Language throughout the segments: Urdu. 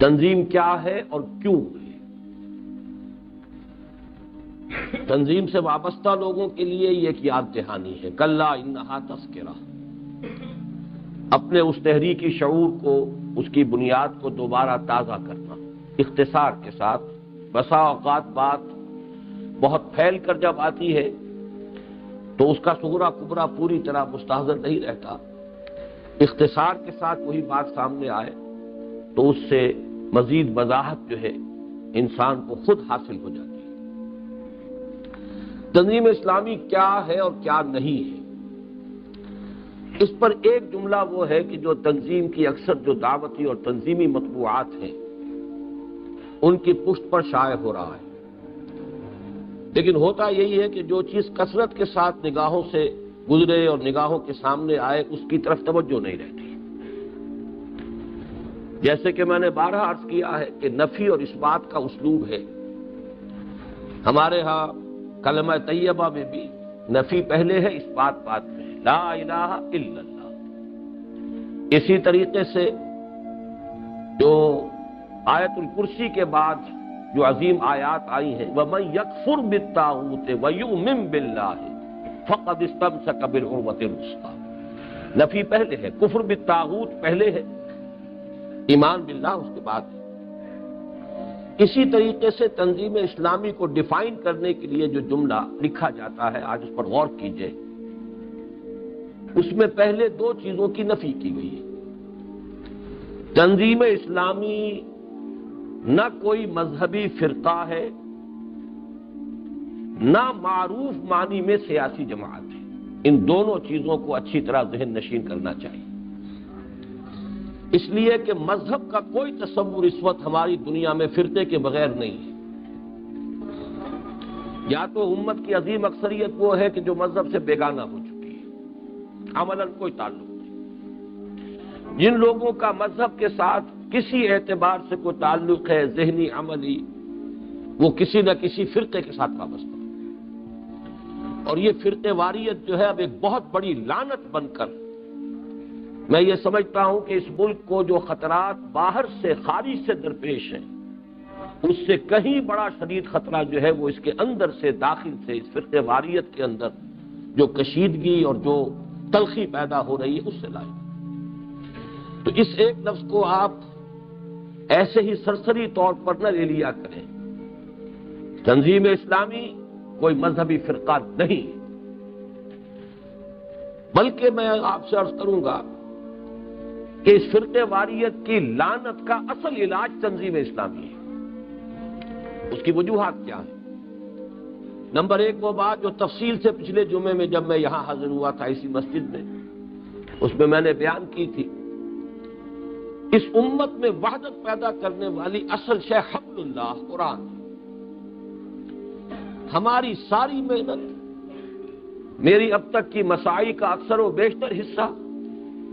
تنظیم کیا ہے اور کیوں ہے؟ تنظیم سے وابستہ لوگوں کے لیے یہ ایک یاد دہانی ہے، کلا انہا تذکرہ، اپنے اس تحریکی شعور کو، اس کی بنیاد کو دوبارہ تازہ کرنا اختصار کے ساتھ۔ بسا اوقات بات بہت پھیل کر جب آتی ہے تو اس کا صغرا کبرا پوری طرح مستحضر نہیں رہتا، اختصار کے ساتھ وہی بات سامنے آئے تو اس سے مزید وضاحت جو ہے انسان کو خود حاصل ہو جاتی ہے۔ تنظیم اسلامی کیا ہے اور کیا نہیں ہے، اس پر ایک جملہ وہ ہے کہ جو تنظیم کی اکثر جو دعوتی اور تنظیمی مطبوعات ہیں ان کی پشت پر شائع ہو رہا ہے، لیکن ہوتا یہی ہے کہ جو چیز کثرت کے ساتھ نگاہوں سے گزرے اور نگاہوں کے سامنے آئے اس کی طرف توجہ نہیں رہتی۔ جیسے کہ میں نے بارہا عرض کیا ہے کہ نفی اور اثبات کا اسلوب ہے ہمارے ہاں، کلمہ طیبہ میں بھی نفی پہلے ہے، اثبات بعد میں ہے، لا الہ الا اللہ۔ اسی طریقے سے جو آیت الکرسی کے بعد جو عظیم آیات آئی ہیں، وَمَن يَكْفُرْ بِالطَّاغُوتِ وَيُؤْمِن بِاللَّهِ فَقَدِ اسْتَمْسَكَ بِالْعُرْوَةِ الْوُثْقَىٰ۔ نفی پہلے ہے، کفر بالطاغوت پہلے ہے، ایمان باللہ اس کے بعد ہے۔ اسی طریقے سے تنظیم اسلامی کو ڈیفائن کرنے کے لیے جو جملہ لکھا جاتا ہے، آج اس پر غور کیجئے، اس میں پہلے دو چیزوں کی نفی کی گئی ہے۔ تنظیم اسلامی نہ کوئی مذہبی فرقہ ہے، نہ معروف معنی میں سیاسی جماعت ہے۔ ان دونوں چیزوں کو اچھی طرح ذہن نشین کرنا چاہیے، اس لیے کہ مذہب کا کوئی تصور اس وقت ہماری دنیا میں فرقے کے بغیر نہیں ہے۔ یا تو امت کی عظیم اکثریت وہ ہے کہ جو مذہب سے بیگانہ ہو چکی ہے، عملاً کوئی تعلق نہیں۔ جن لوگوں کا مذہب کے ساتھ کسی اعتبار سے کوئی تعلق ہے، ذہنی عملی، وہ کسی نہ کسی فرقے کے ساتھ وابستہ ہے۔ اور یہ فرقے واریت جو ہے اب ایک بہت بڑی لعنت بن کر، میں یہ سمجھتا ہوں کہ اس ملک کو جو خطرات باہر سے خارج سے درپیش ہیں اس سے کہیں بڑا شدید خطرہ جو ہے وہ اس کے اندر سے، داخل سے، اس فرقے واریت کے اندر جو کشیدگی اور جو تلخی پیدا ہو رہی ہے اس سے لائی۔ تو اس ایک لفظ کو آپ ایسے ہی سرسری طور پر نہ لے لیا کریں۔ تنظیم اسلامی کوئی مذہبی فرقہ نہیں، بلکہ میں آپ سے عرض کروں گا کہ اس فرقے واریت کی لعنت کا اصل علاج تنظیم اسلامی ہے۔ اس کی وجوہات کیا ہیں؟ نمبر ایک وہ بات جو تفصیل سے پچھلے جمعے میں جب میں یہاں حاضر ہوا تھا اسی مسجد میں، اس میں نے بیان کی تھی، اس امت میں وحدت پیدا کرنے والی اصل شے حبل اللہ قرآن۔ ہماری ساری محنت، میری اب تک کی مساعی کا اکثر و بیشتر حصہ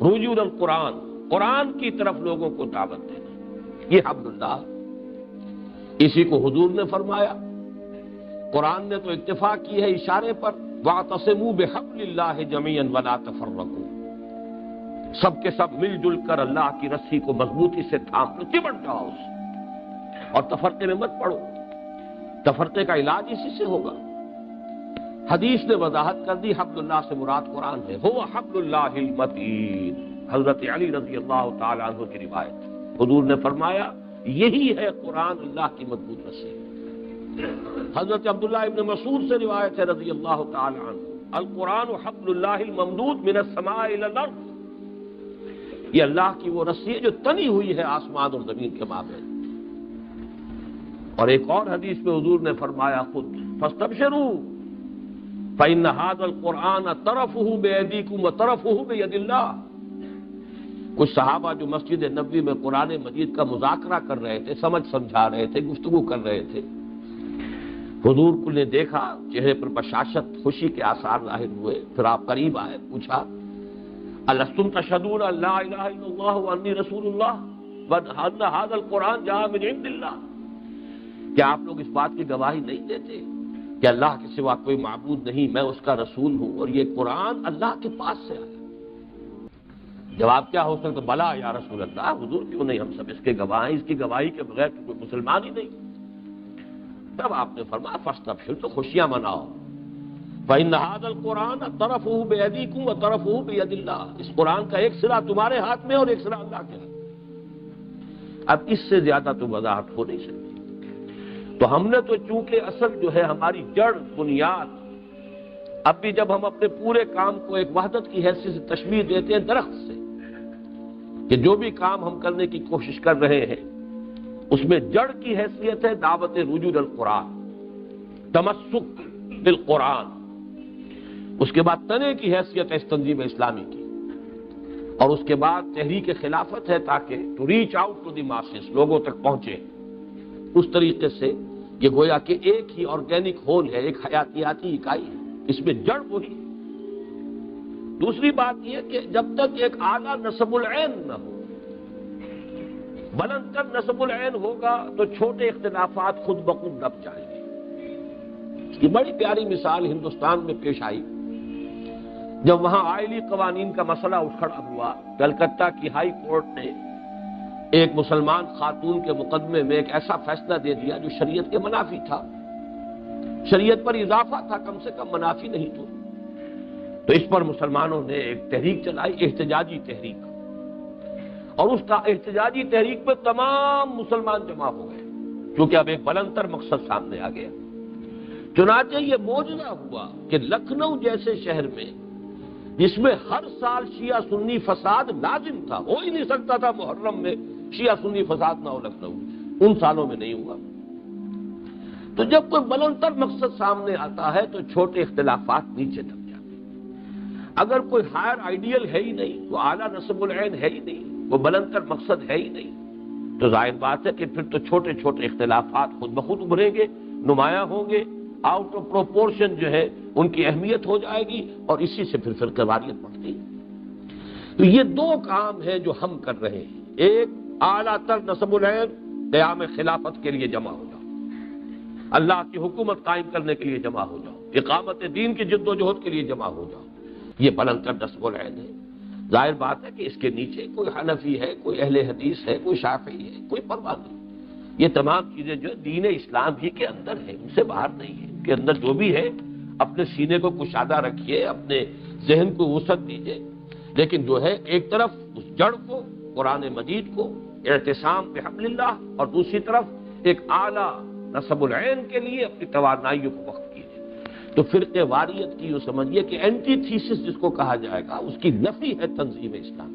رجوع القرآن، قرآن کی طرف لوگوں کو دعوت دینا، یہ حبل اللہ۔ اسی کو حضور نے فرمایا، قرآن نے تو اکتفا کی ہے اشارے پر، وَاعْتَصِمُوا بِحَبْلِ اللَّهِ جَمِيعًا وَلَا تَفَرَّقُوا، سب کے سب مل جل کر اللہ کی رسی کو مضبوطی سے تھام لو، چمٹ جاؤ اس سے، اور تفرقے میں مت پڑو، تفرقے کا علاج اسی سے ہوگا۔ حدیث نے وضاحت کر دی، حبل اللہ سے مراد قرآن ہے، هو حبل اللہ المتین، حضرت علی رضی اللہ تعالیٰ عنہ کی روایت، حضور نے فرمایا یہی ہے قرآن، اللہ کی مضبوط رسی۔ حضرت عبداللہ ابن مسعود سے روایت ہے رضی اللہ تعالیٰ عنہ، القرآن حبل اللہ الممدود من السماء الى الارض، یہ اللہ کی وہ رسی ہے جو تنی ہوئی ہے آسمان اور زمین کے مابین۔ اور ایک اور حدیث میں حضور نے فرمایا خود، فاستبشروا فإن هذا القرآن طرفه بأيديكم وطرفه بيد الله۔ کچھ صحابہ جو مسجد نبوی میں قرآن مجید کا مذاکرہ کر رہے تھے، سمجھا رہے تھے، گفتگو کر رہے تھے، حضور کو نے دیکھا، چہرے پر بشاشت، خوشی کے آثار ظاہر ہوئے، پھر آپ قریب آئے، پوچھا الستم تشهدون ان لا الہ الا اللہ وانی رسول اللہ وان هذا القرآن جاء من عند اللہ، کیا آپ لوگ اس بات کی گواہی نہیں دیتے کہ اللہ کے سوا کوئی معبود نہیں، میں اس کا رسول ہوں اور یہ قرآن اللہ کے پاس سے آیا؟ جواب کیا ہو سکتا؟ بلا یا رسول اللہ، حضور کیوں نہیں، ہم سب اس کے گواہ ہیں، اس کی گواہی کے بغیر تو کوئی مسلمان ہی نہیں۔ تب آپ نے فرمایا فاستبشر، تو خوشیاں مناؤ، فإن هذا القرآن طرفه بأيديكم وطرفه بيد اللہ، اس قرآن کا ایک سرا تمہارے ہاتھ میں اور ایک سرا اللہ کے ہاتھ میں۔ اب اس سے زیادہ تو وضاحت ہو نہیں سکتی۔ تو ہم نے تو چونکہ اصل جو ہے ہماری جڑ بنیاد، اب بھی جب ہم اپنے پورے کام کو ایک وحدت کی حیثیت سے تشبیہ دیتے ہیں درخت سے، کہ جو بھی کام ہم کرنے کی کوشش کر رہے ہیں اس میں جڑ کی حیثیت ہے دعوت رجوع القرآن، تمسک بالقرآن، اس کے بعد تنے کی حیثیت ہے اس تنظیم اسلامی کی، اور اس کے بعد تحریک خلافت ہے تاکہ to reach out to the masses, لوگوں تک پہنچے اس طریقے سے۔ یہ گویا کہ ایک ہی آرگینک ہول ہے، ایک حیاتیاتی اکائی ہے، اس میں جڑ وہی۔ دوسری بات یہ کہ جب تک ایک اعلیٰ نصب العین نہ ہو، بلند تر نصب العین ہوگا تو چھوٹے اختلافات خود بخود دب جائیں گے۔ اس کی بڑی پیاری مثال ہندوستان میں پیش آئی جب وہاں آئلی قوانین کا مسئلہ اٹھ کھڑا ہوا۔ کلکتہ کی ہائی کورٹ نے ایک مسلمان خاتون کے مقدمے میں ایک ایسا فیصلہ دے دیا جو شریعت کے منافی تھا، شریعت پر اضافہ تھا، کم سے کم منافی نہیں تو۔ تو اس پر مسلمانوں نے ایک تحریک چلائی، احتجاجی تحریک، اور اس کا احتجاجی تحریک پہ تمام مسلمان جمع ہو گئے کیونکہ اب ایک بلند تر مقصد سامنے آ گیا۔ چنانچہ یہ معجزہ ہوا کہ لکھنؤ جیسے شہر میں جس میں ہر سال شیعہ سنی فساد لازم تھا، ہو ہی نہیں سکتا تھا محرم میں شیعہ سنی فساد نہ ہو لکھنؤ، ان سالوں میں نہیں ہوا۔ تو جب کوئی بلند تر مقصد سامنے آتا ہے تو چھوٹے اختلافات نیچے دب جاتے ہیں۔ اگر کوئی ہائر آئیڈیل ہے ہی نہیں، وہ اعلیٰ نصب العین ہے ہی نہیں، وہ بلند تر مقصد ہے ہی نہیں، تو ظاہر بات ہے کہ پھر تو چھوٹے چھوٹے اختلافات خود بخود ابھریں گے، نمایاں ہوں گے، آؤٹ آف پروپورشن جو ہے ان کی اہمیت ہو جائے گی، اور اسی سے پھر فرقہ واریت بڑھتی ہے۔ تو یہ دو کام ہیں جو ہم کر رہے ہیں، ایک اعلیٰ تر نصب العین، قیام خلافت کے لیے جمع ہو جاؤ، اللہ کی حکومت قائم کرنے کے لیے جمع ہو جاؤ، اقامت دین کی جد و جہد کے لیے جمع ہو جاؤ، یہ بلند تر نصب العین ہے۔ ظاہر بات ہے کہ اس کے نیچے کوئی حنفی ہے، کوئی اہل حدیث ہے، کوئی شافعی ہے، کوئی پرواہ نہیں، یہ تمام چیزیں جو دین اسلام ہی کے اندر ہیں، ان سے باہر نہیں ہے۔ کے اندر جو بھی ہے اپنے سینے کو کشادہ رکھیے، اپنے ذہن کو وسعت دیجیے، لیکن جو ہے ایک طرف اس جڑ کو، قرآن مجید کو، اعتصام بحبل اللہ، اور دوسری طرف ایک اعلیٰ نصب العین کے لیے اپنی توانائیوں کو وقف کیجیے۔ تو فرقہ واریت کی یہ سمجھیے کہ اینٹی تھیسس جس کو کہا جائے گا، اس کی نفی ہے تنظیم اسلام۔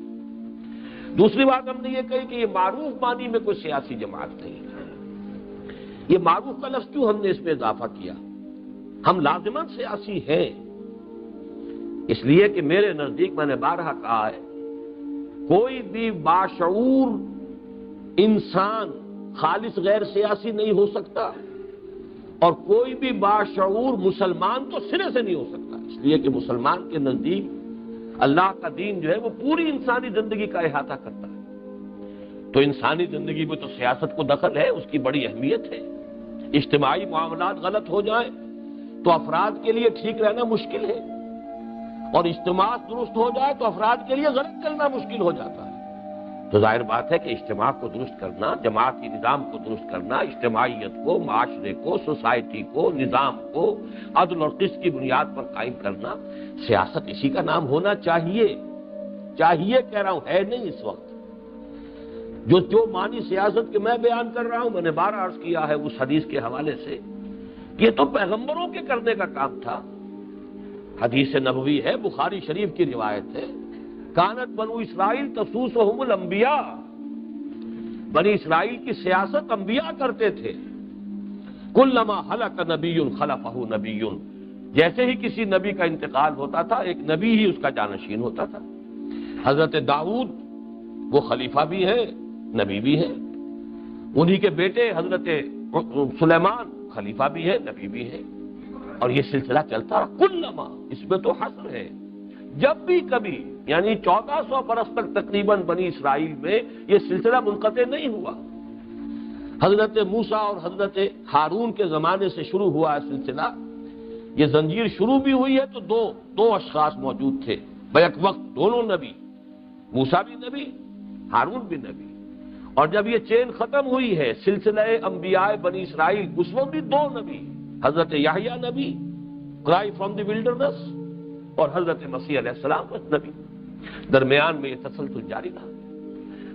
دوسری بات ہم نے یہ کہی کہ یہ معروف معنی میں کوئی سیاسی جماعت نہیں ہے۔ یہ معروف کا لفظ کیوں ہم نے اس میں اضافہ کیا؟ ہم لازماً سیاسی ہیں، اس لیے کہ میرے نزدیک میں نے بارہا کہا ہے، کوئی بھی باشعور انسان خالص غیر سیاسی نہیں ہو سکتا، اور کوئی بھی باشعور مسلمان تو سرے سے نہیں ہو سکتا، اس لیے کہ مسلمان کے نزدیک اللہ کا دین جو ہے وہ پوری انسانی زندگی کا احاطہ کرتا ہے۔ تو انسانی زندگی میں تو سیاست کو دخل ہے، اس کی بڑی اہمیت ہے۔ اجتماعی معاملات غلط ہو جائیں تو افراد کے لیے ٹھیک رہنا مشکل ہے، اور اجتماع درست ہو جائے تو افراد کے لیے غلط کرنا مشکل ہو جاتا ہے۔ تو ظاہر بات ہے کہ اجتماع کو درست کرنا، جماعتی نظام کو درست کرنا، اجتماعیت کو، معاشرے کو، سوسائٹی کو، نظام کو عدل اور قسط کی بنیاد پر قائم کرنا، سیاست اسی کا نام ہونا چاہیے۔ چاہیے کہہ رہا ہوں، ہے نہیں اس وقت۔ جو معنی سیاست کے میں بیان کر رہا ہوں، میں نے بارہ عرض کیا ہے اس حدیث کے حوالے سے، یہ تو پیغمبروں کے کرنے کا کام تھا۔ حدیث نبوی ہے، بخاری شریف کی روایت ہے، کانت بنو اسرائیل تسوسہم الانبیاء، بنی اسرائیل کی سیاست انبیاء کرتے تھے۔ کلما ہلک نبی خلفہ نبی، جیسے ہی کسی نبی کا انتقال ہوتا تھا ایک نبی ہی اس کا جانشین ہوتا تھا۔ حضرت داؤد وہ خلیفہ بھی ہیں، نبی بھی ہیں، انہی کے بیٹے حضرت سلیمان خلیفہ بھی ہے، نبی بھی ہے، اور یہ سلسلہ چلتا رہا۔ کلما، اس میں تو حصر ہے، جب بھی کبھی، یعنی 1400 برس تک تقریباً بنی اسرائیل میں یہ سلسلہ منقطع نہیں ہوا۔ حضرت موسیٰ اور حضرت ہارون کے زمانے سے شروع ہوا ہے سلسلہ، یہ زنجیر شروع بھی ہوئی ہے تو دو اشخاص موجود تھے بیک وقت، دونوں نبی، موسیٰ بھی نبی، ہارون بھی نبی، اور جب یہ چین ختم ہوئی ہے سلسلہ انبیاء بنی اسرائیل، اس وقت بھی 2 نبی، حضرت یحییٰ نبی کرائی فرام دی ولڈرنس، اور حضرت مسیح علیہ السلام نبی، درمیان میں یہ تسلسل جاری رہا۔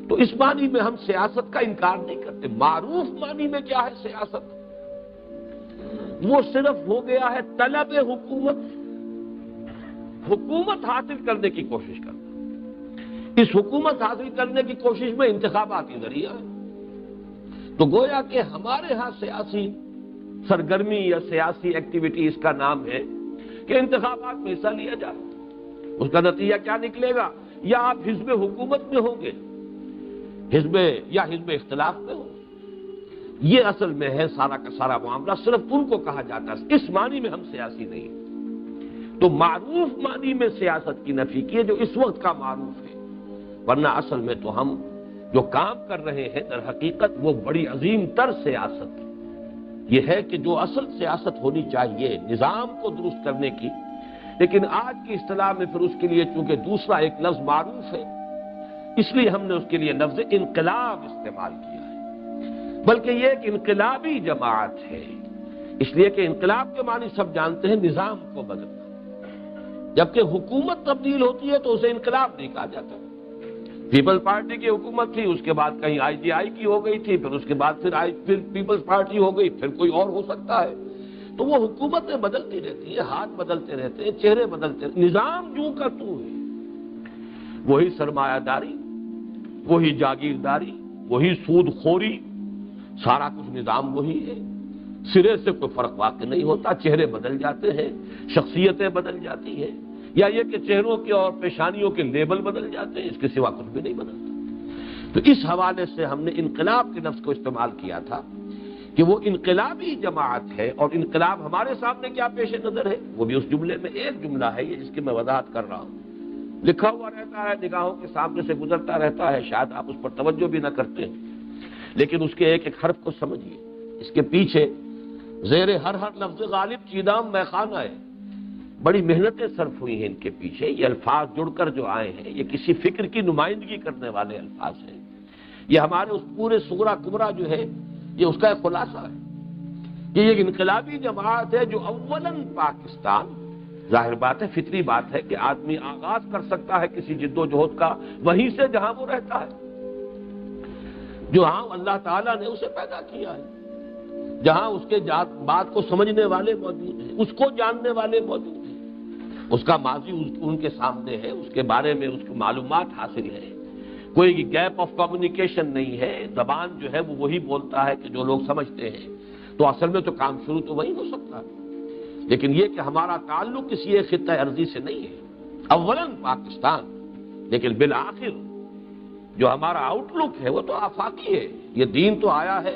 تو اس معنی میں ہم سیاست کا انکار نہیں کرتے۔ معروف معنی میں کیا ہے سیاست؟ وہ صرف ہو گیا ہے طلب حکومت، حکومت حاصل کرنے کی کوشش کرنا۔ اس حکومت حاصل کرنے کی کوشش میں انتخاباتی ذریعہ ہے۔ تو گویا کہ ہمارے ہاں سیاسی سرگرمی یا سیاسی ایکٹیویٹی اس کا نام ہے کہ انتخابات میں حصہ لیا جائے۔ اس کا نتیجہ کیا نکلے گا؟ یا آپ حزب حکومت میں ہوں گے، حزب اختلاف میں ہوں۔ یہ اصل میں ہے سارا کا سارا معاملہ، صرف ان کو کہا جاتا ہے۔ اس معنی میں ہم سیاسی نہیں ہیں۔ تو معروف معنی میں سیاست کی نفی کی ہے جو اس وقت کا معروف ہے، ورنہ اصل میں تو ہم جو کام کر رہے ہیں در حقیقت وہ بڑی عظیم تر سیاست یہ ہے کہ جو اصل سیاست ہونی چاہیے نظام کو درست کرنے کی، لیکن آج کی اصطلاح میں پھر اس کے لیے چونکہ دوسرا ایک لفظ معروف ہے، اس لیے ہم نے اس کے لیے لفظ انقلاب استعمال کیا ہے۔ بلکہ یہ ایک انقلابی جماعت ہے، اس لیے کہ انقلاب کے معنی سب جانتے ہیں نظام کو بدلنا، جبکہ حکومت تبدیل ہوتی ہے تو اسے انقلاب نہیں کہا جاتا۔ پیپلز پارٹی کی حکومت تھی، اس کے بعد کہیں IGI کی ہو گئی تھی، پھر اس کے بعد پھر پیپلز پارٹی ہو گئی، پھر کوئی اور ہو سکتا ہے۔ تو وہ حکومتیں بدلتی رہتی ہیں، ہاتھ بدلتے رہتے ہیں، چہرے بدلتے رہتے ہیں، نظام جو کا تو ہے، وہی سرمایہ داری، وہی جاگیرداری، وہی سود خوری، سارا کچھ نظام وہی ہے۔ سرے سے کوئی فرق واقع نہیں ہوتا، چہرے بدل جاتے ہیں، شخصیتیں بدل جاتی ہیں، یا یہ کہ چہروں کے اور پیشانیوں کے لیبل بدل جاتے ہیں، اس کے سوا کچھ بھی نہیں بدلتا۔ تو اس حوالے سے ہم نے انقلاب کے لفظ کو استعمال کیا تھا کہ وہ انقلابی جماعت ہے، اور انقلاب ہمارے سامنے کیا پیش نظر ہے وہ بھی اس جملے میں ایک جملہ ہے یہ جس کی میں وضاحت کر رہا ہوں، لکھا ہوا رہتا ہے، نگاہوں کے سامنے سے گزرتا رہتا ہے، شاید آپ اس پر توجہ بھی نہ کرتے ہیں، لیکن اس کے ایک ایک حرف کو سمجھیے۔ اس کے پیچھے زیر ہر لفظ غالب چیدام میخانہ ہے، بڑی محنتیں صرف ہوئی ہیں ان کے پیچھے، یہ الفاظ جڑ کر جو آئے ہیں یہ کسی فکر کی نمائندگی کرنے والے الفاظ ہیں، یہ ہمارے اس پورے صغرا کبرا جو ہے یہ اس کا ایک خلاصہ ہے کہ یہ ایک انقلابی جماعت ہے جو اولاً پاکستان، ظاہر بات ہے، فطری بات ہے کہ آدمی آغاز کر سکتا ہے کسی جد و جہد کا وہیں سے جہاں وہ رہتا ہے، جہاں اللہ تعالیٰ نے اسے پیدا کیا ہے، جہاں اس کے بات کو سمجھنے والے موجود ہیں، اس کو جاننے والے موجود ہیں، اس کا ماضی ان کے سامنے ہے، اس کے بارے میں اس کی معلومات حاصل ہے، کوئی گیپ آف کمیونیکیشن نہیں ہے، زبان جو ہے وہ وہی بولتا ہے کہ جو لوگ سمجھتے ہیں، تو اصل میں تو کام شروع تو وہی ہو سکتا ہے، لیکن یہ کہ ہمارا تعلق کسی ایک خطہ ارضی سے نہیں ہے، اولاً پاکستان، لیکن بالآخر جو ہمارا آؤٹ لک ہے وہ تو آفاقی ہے۔ یہ دین تو آیا ہے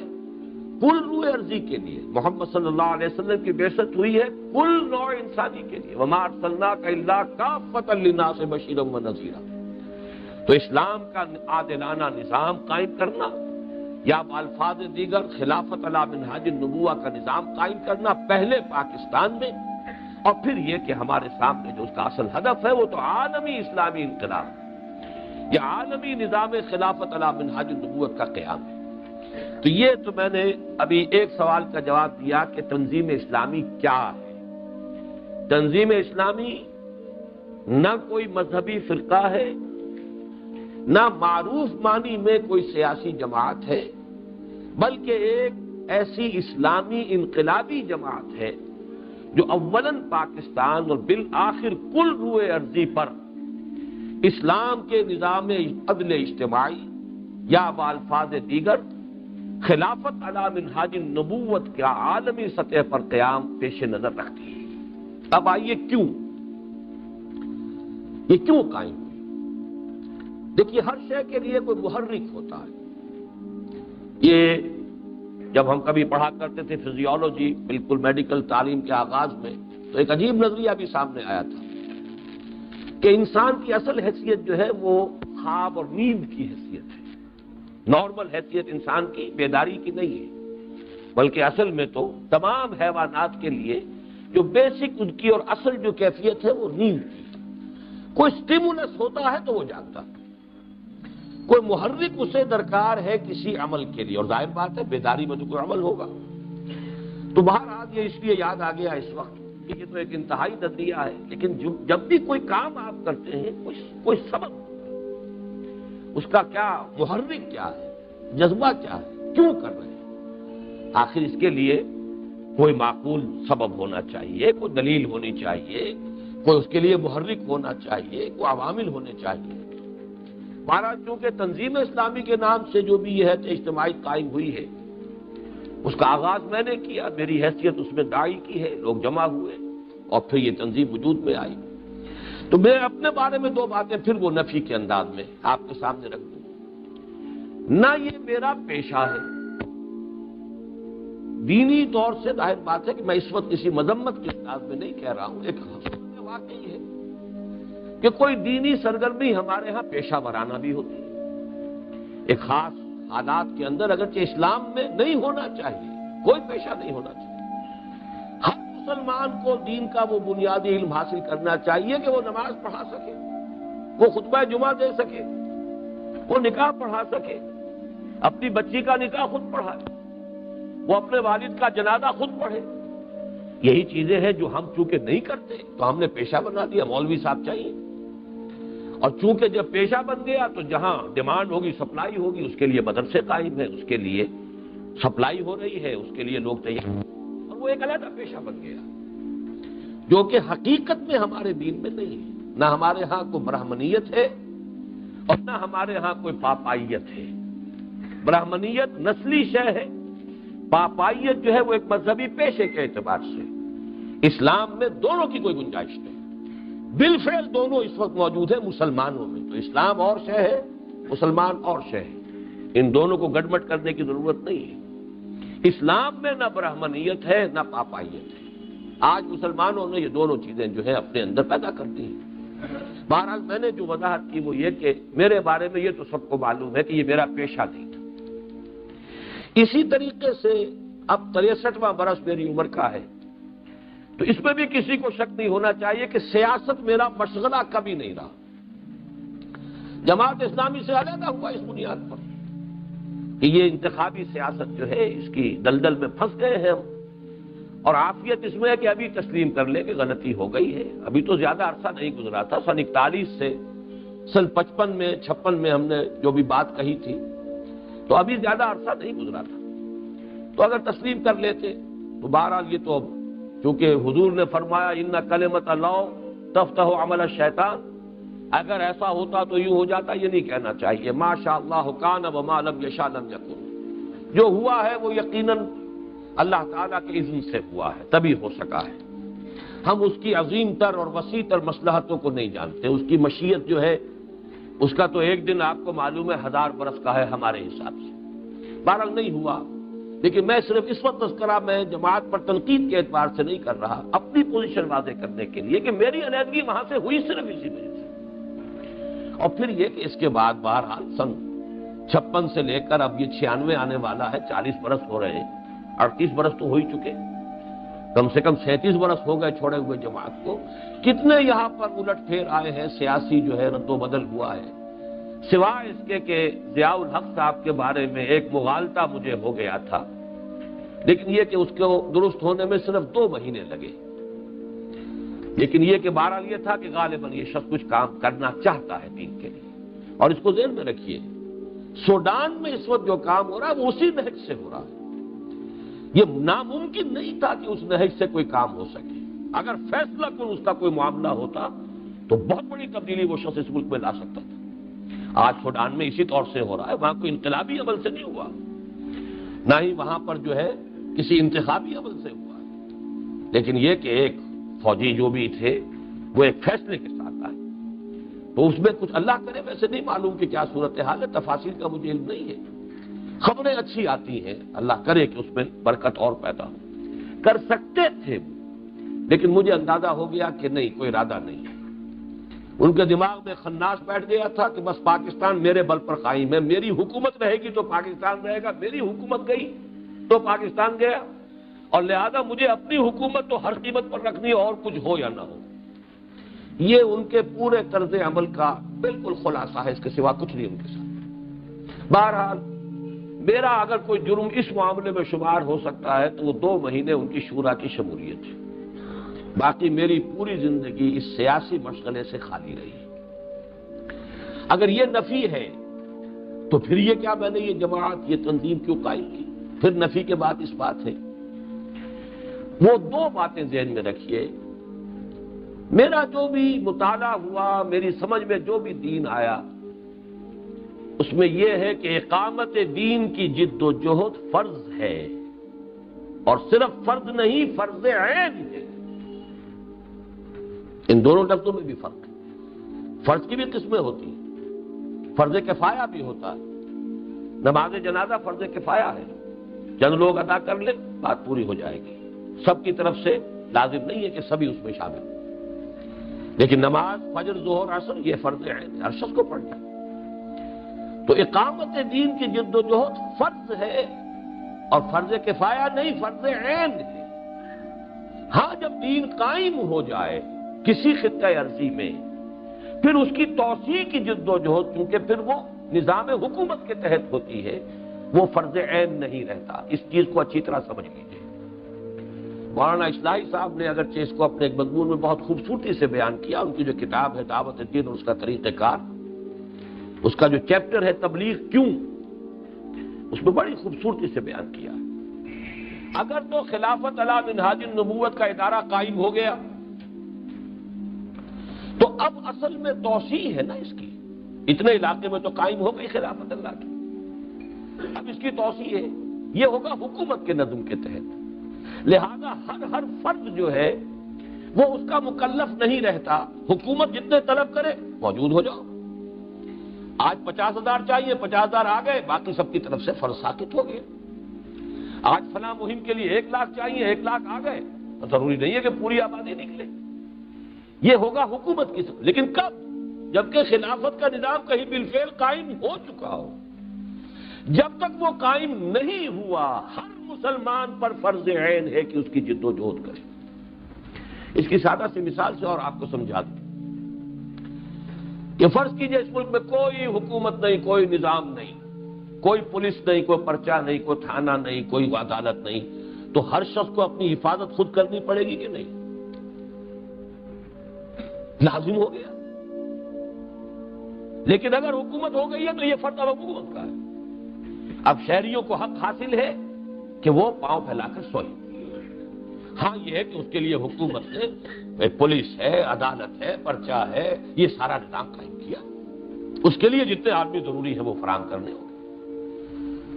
کل روح ارضی کے لیے، محمد صلی اللہ علیہ وسلم کی بعثت ہوئی ہے کل نوع انسانی کے لیے، وما ارسلناک الا کافۃ للناس بشیرا ونذیرا۔ تو اسلام کا عادلانہ نظام قائم کرنا یا بالفاظ دیگر خلافت علی منہاج النبوہ کا نظام قائم کرنا پہلے پاکستان میں، اور پھر یہ کہ ہمارے سامنے جو اس کا اصل ہدف ہے وہ تو عالمی اسلامی انقلاب یا عالمی نظام خلافت علی منہاج النبوت کا قیام ہے۔ تو یہ تو میں نے ابھی ایک سوال کا جواب دیا کہ تنظیم اسلامی کیا ہے۔ تنظیم اسلامی نہ کوئی مذہبی فرقہ ہے، نہ معروف معنی میں کوئی سیاسی جماعت ہے، بلکہ ایک ایسی اسلامی انقلابی جماعت ہے جو اولاً پاکستان اور بالآخر کل روح ارضی پر اسلام کے نظام عدل اجتماعی یا بالفاظ دیگر خلافت علی منہاج النبوت کا عالمی سطح پر قیام پیش نظر رکھتی ہے۔ اب آئیے یہ کیوں قائم ہوئی؟ دیکھیے ہر شے کے لیے کوئی محرک ہوتا ہے۔ یہ جب ہم کبھی پڑھا کرتے تھے فزیولوجی، بالکل میڈیکل تعلیم کے آغاز میں، تو ایک عجیب نظریہ بھی سامنے آیا تھا کہ انسان کی اصل حیثیت جو ہے وہ خواب اور نیند کی حیثیت ہے، نارمل حیثیت انسان کی بیداری کی نہیں ہے، بلکہ اصل میں تو تمام حیوانات کے لیے جو بیسک ان کی اور اصل جو کیفیت ہے وہ نیند کی۔ کوئی سٹیمولس ہوتا ہے تو وہ جاگتا ہے، کوئی محرک اسے درکار ہے کسی عمل کے لیے، اور ظاہر بات ہے بیداری میں تو کوئی عمل ہوگا۔ تو بہرحال یہ اس لیے یاد آ گیا اس وقت کہ یہ تو ایک انتہائی نظریہ ہے، لیکن جب بھی کوئی کام آپ کرتے ہیں کوئی سبب، اس کا کیا محرک کیا ہے، جذبہ کیا ہے، کیوں کر رہے ہیں، آخر اس کے لیے کوئی معقول سبب ہونا چاہیے، کوئی دلیل ہونی چاہیے، کوئی اس کے لیے محرک ہونا چاہیے، کوئی عوامل ہونے چاہیے۔ بہرحال چونکہ تنظیم اسلامی کے نام سے جو بھی یہ ہے اجتماعی قائم ہوئی ہے، اس کا آغاز میں نے کیا، میری حیثیت اس میں داعی کی ہے، لوگ جمع ہوئے اور پھر یہ تنظیم وجود میں آئی۔ تو میں اپنے بارے میں دو باتیں پھر وہ نفی کے انداز میں آپ کے سامنے رکھ دوں۔ نہ یہ میرا پیشہ ہے، دینی طور سے ظاہر بات ہے کہ میں اس وقت کسی مذمت کے انداز میں نہیں کہہ رہا ہوں، ایک واقعی ہے کہ کوئی دینی سرگرمی ہمارے ہاں پیشہ ورانہ بھی ہوتی ہے، ایک خاص حالات کے اندر، اگرچہ اسلام میں نہیں ہونا چاہیے، کوئی پیشہ نہیں ہونا چاہیے۔ ہر مسلمان کو دین کا وہ بنیادی علم حاصل کرنا چاہیے کہ وہ نماز پڑھا سکے، وہ خطبہ جمعہ دے سکے، وہ نکاح پڑھا سکے، اپنی بچی کا نکاح خود پڑھائے، وہ اپنے والد کا جنازہ خود پڑھے۔ یہی چیزیں ہیں جو ہم چونکہ نہیں کرتے تو ہم نے پیشہ بنا دیا، مولوی صاحب چاہیے، اور چونکہ جب پیشہ بن گیا تو جہاں ڈیمانڈ ہوگی، سپلائی ہوگی، اس کے لیے مدرسے قائم ہے، اس کے لیے سپلائی ہو رہی ہے، اس کے لیے لوگ تیار، اور وہ ایک علیحدہ پیشہ بن گیا جو کہ حقیقت میں ہمارے دین میں نہیں ہے۔ نہ ہمارے ہاں کوئی برہمنیت ہے اور نہ ہمارے ہاں کوئی پاپائیت ہے۔ برہمنیت نسلی شے ہے، پاپائیت جو ہے وہ ایک مذہبی پیشے کے اعتبار سے۔ اسلام میں دونوں کی کوئی گنجائش نہیں، بالفعل دونوں اس وقت موجود ہیں مسلمانوں میں، تو اسلام اور شے ہے، مسلمان اور شے ہے، ان دونوں کو گڑبڑ کرنے کی ضرورت نہیں ہے۔ اسلام میں نہ برہمنیت ہے نہ پاپائیت ہے، آج مسلمانوں نے یہ دونوں چیزیں جو ہے اپنے اندر پیدا کر دی ہیں۔ بہرحال میں نے جو وضاحت کی وہ یہ کہ میرے بارے میں یہ تو سب کو معلوم ہے کہ یہ میرا پیشہ نہیں تھا۔ اسی طریقے سے اب 63واں برس میری عمر کا ہے، تو اس میں بھی کسی کو شک نہیں ہونا چاہیے کہ سیاست میرا مشغلہ کبھی نہیں رہا۔ جماعت اسلامی سے علیحدہ ہوا اس بنیاد پر کہ یہ انتخابی سیاست جو ہے اس کی دلدل میں پھنس گئے ہیں ہم، اور عافیت اس میں ہے کہ ابھی تسلیم کر لیں کہ غلطی ہو گئی ہے۔ ابھی تو زیادہ عرصہ نہیں گزرا تھا، سن 41 سے سن 55 میں 56 میں ہم نے جو بھی بات کہی تھی، تو ابھی زیادہ عرصہ نہیں گزرا تھا، تو اگر تسلیم کر لیتے تو بہرحال یہ تو چونکہ حضور نے فرمایا ان کلمۃ اللہ تفتح عمل الشیطان، اگر ایسا ہوتا تو یوں ہو جاتا، یہ نہیں کہنا چاہیے ما شاء اللہ کان وما لم یشاء لم یکن، جو ہوا ہے وہ یقیناً اللہ تعالیٰ کے اذن سے ہوا ہے، تبھی ہو سکا ہے۔ ہم اس کی عظیم تر اور وسیع تر مصلحتوں کو نہیں جانتے، اس کی مشیت جو ہے اس کا تو ایک دن آپ کو معلوم ہے 1000 برس کا ہے ہمارے حساب سے۔ بہرحال نہیں ہوا، لیکن میں صرف اس وقت تذکرہ میں جماعت پر تنقید کے اعتبار سے نہیں کر رہا، اپنی پوزیشن واضح کرنے کے لیے کہ میری علیحدگی وہاں سے ہوئی صرف اسی وجہ سے۔ اور پھر یہ کہ اس کے بعد بہرحال سن 56 سے لے کر اب یہ 96 آنے والا ہے، 40 برس ہو رہے ہیں، 38 برس تو ہو ہی چکے، کم سے کم 37 برس ہو گئے چھوڑے ہوئے جماعت کو۔ کتنے یہاں پر الٹ پھیر آئے ہیں، سیاسی جو ہے رد و بدل ہوا ہے، سوائے اس کے کہ ضیاء الحق صاحب کے بارے میں ایک مغالطہ مجھے ہو گیا تھا، لیکن یہ کہ اس کو درست ہونے میں صرف 2 مہینے لگے، لیکن یہ کہ بہرحال یہ تھا کہ غالباً یہ شخص کچھ کام کرنا چاہتا ہے دین کے لیے۔ اور اس کو ذہن میں رکھیے، سوڈان میں اس وقت جو کام ہو رہا ہے وہ اسی نہج سے ہو رہا ہے۔ یہ ناممکن نہیں تھا کہ اس نہج سے کوئی کام ہو سکے، اگر فیصلہ کن اس کا کوئی معاملہ ہوتا تو بہت بڑی تبدیلی وہ شخص اس ملک میں لا سکتا تھا۔ آج سوڈان میں اسی طور سے ہو رہا ہے، وہاں کوئی انقلابی عمل سے نہیں ہوا، نہ ہی وہاں پر جو ہے کسی انتخابی عمل سے ہوا، لیکن یہ کہ ایک فوجی جو بھی تھے وہ ایک فیصلے کے ساتھ آئے، تو اس میں کچھ اللہ کرے، ویسے نہیں معلوم کہ کیا صورتحال ہے، تفاصیل کا مجھے علم نہیں ہے، خبریں اچھی آتی ہیں، اللہ کرے کہ اس میں برکت اور پیدا ہو۔ کر سکتے تھے لیکن مجھے اندازہ ہو گیا کہ نہیں، کوئی ارادہ نہیں ہے۔ ان کے دماغ میں خناس بیٹھ گیا تھا کہ بس پاکستان میرے بل پر قائم ہے، میری حکومت رہے گی تو پاکستان رہے گا، میری حکومت گئی تو پاکستان گیا، اور لہذا مجھے اپنی حکومت تو ہر قیمت پر رکھنی ہے، اور کچھ ہو یا نہ ہو۔ یہ ان کے پورے طرز عمل کا بالکل خلاصہ ہے، اس کے سوا کچھ نہیں ان کے ساتھ۔ بہرحال میرا اگر کوئی جرم اس معاملے میں شمار ہو سکتا ہے تو وہ 2 مہینے ان کی شورا کی شمولیت ہے، باقی میری پوری زندگی اس سیاسی مشغلے سے خالی رہی۔ اگر یہ نفی ہے تو پھر یہ کیا میں نے یہ جماعت یہ تنظیم کیوں قائم کی؟ پھر نفی کے بعد اس بات ہے۔ وہ 2 باتیں ذہن میں رکھیے، میرا جو بھی مطالعہ ہوا، میری سمجھ میں جو بھی دین آیا، اس میں یہ ہے کہ اقامت دین کی جد و جہد فرض ہے، اور صرف فرض نہیں، فرض عین ہے۔ ان دونوں لفظوں میں بھی فرق ہے۔ فرض کی بھی قسمیں ہوتی ہیں، فرض کفایہ بھی ہوتا ہے۔ نماز جنازہ فرض کفایہ ہے، چند لوگ ادا کر لیں بات پوری ہو جائے گی، سب کی طرف سے لازم نہیں ہے کہ سبھی اس میں شامل ہوں۔ لیکن نماز فجر ظہر عصر یہ فرض عین ہے، ہر شخص کو پڑھنا ہے۔ تو اقامت دین کی جد و جہد فرض ہے، اور فرض کفایہ نہیں، فرض عین ہے۔ ہاں جب دین قائم ہو جائے کسی خطہ ارضی میں، پھر اس کی توسیع کی جد و جہد، کیونکہ پھر وہ نظام حکومت کے تحت ہوتی ہے، وہ فرض عین نہیں رہتا۔ اس چیز کو اچھی طرح سمجھ لیجیے۔ مولانا اصلاحی صاحب نے اگرچہ اس کو اپنے ایک مضمون میں بہت خوبصورتی سے بیان کیا، ان کی جو کتاب ہے دعوت دین اور اس کا طریقہ کار، اس کا جو چیپٹر ہے تبلیغ کیوں، اس میں بڑی خوبصورتی سے بیان کیا۔ اگر تو خلافت علی منہاج النبوت کا ادارہ قائم ہو گیا تو اب اصل میں توسیع ہے نا اس کی، اتنے علاقے میں تو قائم ہو گئی خلافت اللہ کی، اب اس کی توسیع ہے، یہ ہوگا حکومت کے نظم کے تحت۔ لہذا ہر فرد جو ہے وہ اس کا مکلف نہیں رہتا، حکومت جتنے طلب کرے موجود ہو جاؤ۔ آج 50,000 چاہیے، 50,000 آ گئے، باقی سب کی طرف سے فرض ساقط ہو گیا۔ آج فلاں مہم کے لیے 1,00,000 چاہیے، 1,00,000 آ گئے، تو ضروری نہیں ہے کہ پوری آبادی نکلے، یہ ہوگا حکومت کی سب۔ لیکن کب؟ جبکہ خلافت کا نظام کہیں بالفعل قائم ہو چکا ہو۔ جب تک وہ قائم نہیں ہوا، ہر مسلمان پر فرض عین ہے کہ اس کی جد و جہد کرے۔ اس کی سادہ سی مثال سے اور آپ کو سمجھا دوں کہ فرض کیجئے اس ملک میں کوئی حکومت نہیں، کوئی نظام نہیں، کوئی پولیس نہیں، کوئی پرچہ نہیں، کوئی تھانہ نہیں، کوئی عدالت نہیں، تو ہر شخص کو اپنی حفاظت خود کرنی پڑے گی کہ نہیں؟ لازم ہو گیا۔ لیکن اگر حکومت ہو گئی ہے تو یہ فرض اب حکومت کا ہے۔ اب شہریوں کو حق حاصل ہے کہ وہ پاؤں پھیلا کر سوئیں۔ ہاں یہ ہے کہ اس کے لیے حکومت نے پولیس ہے، عدالت ہے، پرچہ ہے، یہ سارا نظام قائم کیا، اس کے لیے جتنے آدمی ضروری ہے وہ فراہم کرنے ہوں۔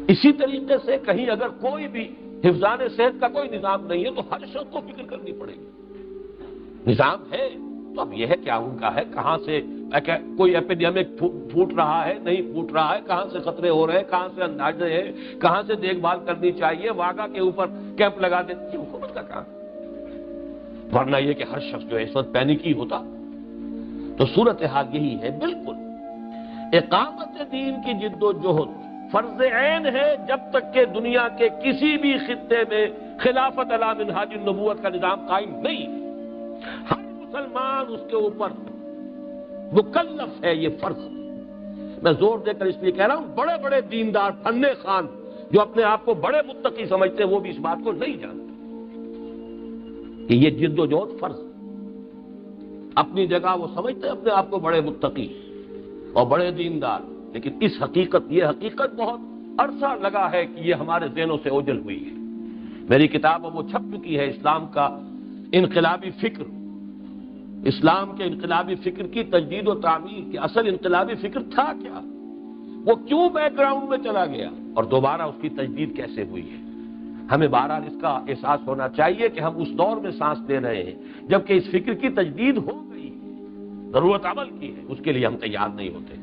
اسی طریقے سے کہیں اگر کوئی بھی حفظان صحت کا کوئی نظام نہیں ہے تو ہر شخص کو فکر کرنی پڑے گی۔ نظام ہے تو اب یہ ہے کیا ان کا ہے، کہاں سے کوئی ایپیڈیمک پھوٹ رہا ہے، نہیں پھوٹ رہا ہے، کہاں سے خطرے ہو رہے ہیں، کہاں سے اندازے ہیں، کہاں سے دیکھ بھال کرنی چاہیے، واگا کے اوپر کیمپ لگا دیں، یہ حکومت کا کام۔ ورنہ یہ کہ ہر شخص جو ہے اس وقت پینیکی ہوتا۔ تو صورتحال یہی ہے بالکل۔ اقامت دین کی جد و جہد فرض عین ہے جب تک کہ دنیا کے کسی بھی خطے میں خلافت علی منہاج النبوت کا نظام قائم نہیں ہے۔ ہر مسلمان اس کے اوپر مکلف ہے، یہ فرض۔ میں زور دے کر اس لیے کہہ رہا ہوں، بڑے بڑے دیندار فنے خان جو اپنے آپ کو بڑے متقی سمجھتے ہیں وہ بھی اس بات کو نہیں جانتے کہ یہ جد و جہد فرض۔ اپنی جگہ وہ سمجھتے ہیں اپنے آپ کو بڑے متقی اور بڑے دیندار، لیکن اس حقیقت، یہ حقیقت بہت عرصہ لگا ہے کہ یہ ہمارے ذہنوں سے اوجھل ہوئی ہے۔ میری کتاب وہ چھپ چکی ہے، اسلام کا انقلابی فکر، اسلام کے انقلابی فکر کی تجدید و تعمیر، کہ اصل انقلابی فکر تھا کیا، وہ کیوں بیک گراؤنڈ میں چلا گیا اور دوبارہ اس کی تجدید کیسے ہوئی ہے۔ ہمیں بہرحال اس کا احساس ہونا چاہیے کہ ہم اس دور میں سانس لے رہے ہیں جبکہ اس فکر کی تجدید ہو گئی ہے، ضرورت عمل کی ہے، اس کے لیے ہم تیار نہیں ہوتے۔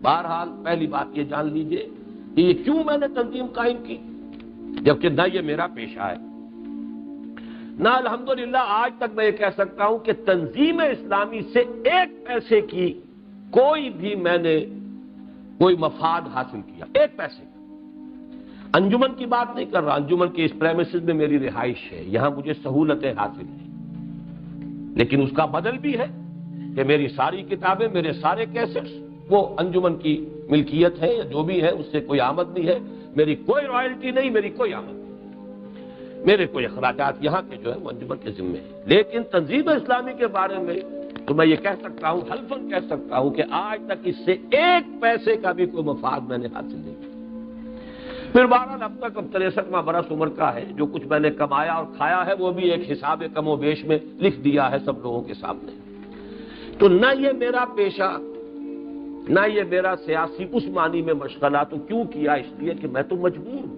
بہرحال پہلی بات یہ جان لیجئے کہ یہ کیوں میں نے تنظیم قائم کی، جبکہ نہ یہ میرا پیشہ ہے، نہ الحمدللہ آج تک میں یہ کہہ سکتا ہوں کہ تنظیم اسلامی سے 1 پیسے کی کوئی بھی میں نے کوئی مفاد حاصل کیا، 1 پیسے کا۔ انجمن کی بات نہیں کر رہا، انجمن کے اس پریمیسز میں میری رہائش ہے، یہاں مجھے سہولتیں حاصل ہیں، لیکن اس کا بدل بھی ہے کہ میری ساری کتابیں، میرے سارے کیسٹس وہ انجمن کی ملکیت ہے یا جو بھی ہے اس سے کوئی آمد نہیں ہے، میری کوئی رائلٹی نہیں، میری کوئی آمد نہیں، میرے کوئی اخراجات یہاں کے جو ہے وہ انجمن کے ذمے ہیں۔ لیکن تنظیم اسلامی کے بارے میں تو میں یہ کہہ سکتا ہوں، حلفاً کہہ سکتا ہوں کہ آج تک اس سے ایک پیسے کا بھی کوئی مفاد میں نے حاصل نہیں کیا۔ پھر بہرحال اب تک 63واں برس عمر کا ہے، جو کچھ میں نے کمایا اور کھایا ہے وہ بھی ایک حساب کم و بیش میں لکھ دیا ہے سب لوگوں کے سامنے۔ تو نہ یہ میرا پیشہ نہ یہ میرا سیاسی اس معنی میں مشغلہ تو کیوں کیا، اس لیے کہ میں تو مجبور ہوں۔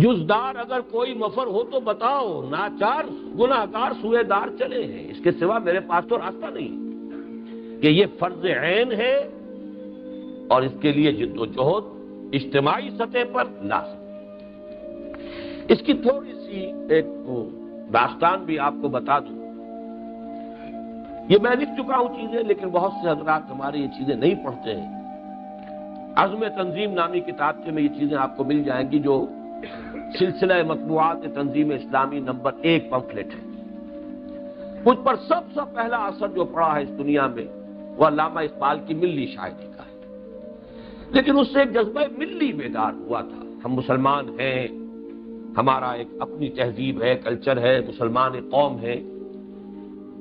جزدار اگر کوئی مفر ہو تو بتاؤ، ناچار گناہگار سوئے دار چلے ہیں، اس کے سوا میرے پاس تو راستہ نہیں کہ یہ فرض عین ہے اور اس کے لیے جد و جہد اجتماعی سطح پر لازم۔ اس کی تھوڑی سی ایک داستان بھی آپ کو بتا دوں۔ یہ میں لکھ چکا ہوں چیزیں، لیکن بہت سے حضرات ہمارے یہ چیزیں نہیں پڑھتے ہیں۔ عزم تنظیم نامی کتابچے میں یہ چیزیں آپ کو مل جائیں گی، جو سلسلہ مطبوعات تنظیم اسلامی نمبر 1 پمفلٹ ہے۔ مجھ پر سب سے پہلا اثر جو پڑا ہے اس دنیا میں وہ علامہ اقبال کی ملی شاعری کا ہے، لیکن اس سے ایک جذبہ ملی بیدار ہوا تھا۔ ہم مسلمان ہیں، ہمارا ایک اپنی تہذیب ہے، کلچر ہے، مسلمان ایک قوم ہے۔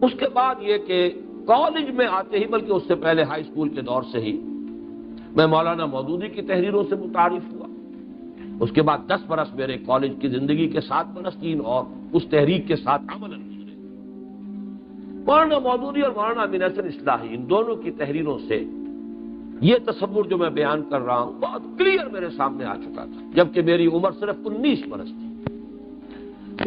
اس کے بعد یہ کہ کالج میں آتے ہی، بلکہ اس سے پہلے ہائی اسکول کے دور سے ہی میں مولانا مودودی کی تحریروں سے متعارف ہوا۔ اس کے بعد 10 برس میرے کالج کی زندگی کے 7 برس 3 اور اس تحریک کے ساتھ عملاً گزرے۔ مولانا مودودی اور مولانا امین احسن اصلاحی، ان دونوں کی تحریروں سے یہ تصور جو میں بیان کر رہا ہوں بہت کلیئر میرے سامنے آ چکا تھا، جبکہ میری عمر صرف 19 برس تھی۔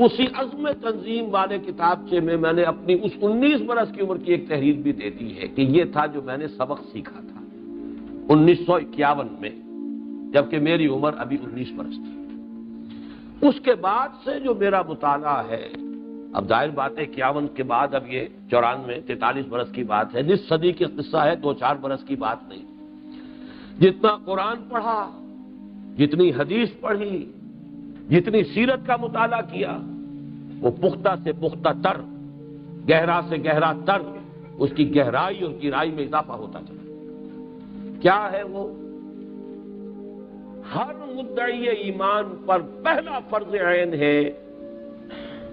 اسی عزم تنظیم والے کتابچے میں میں نے اپنی اس 19 برس کی عمر کی ایک تحریر بھی دے دی ہے کہ یہ تھا جو میں نے سبق سیکھا تھا 1951 میں، جبکہ میری عمر ابھی 19 برس تھی۔ اس کے بعد سے جو میرا مطالعہ ہے، اب ظاہر بات ہے 51 کے بعد اب یہ 94 43 برس کی بات ہے، نصف صدی کی قصہ ہے، 2-4 برس کی بات نہیں۔ جتنا قرآن پڑھا، جتنی حدیث پڑھی، جتنی سیرت کا مطالعہ کیا، وہ پختہ سے پختہ تر، گہرا سے گہرا تر، اس کی گہرائی اور گہرائی میں اضافہ ہوتا چلا۔ کیا ہے وہ؟ ہر مدعی ایمان پر پہلا فرض عین ہے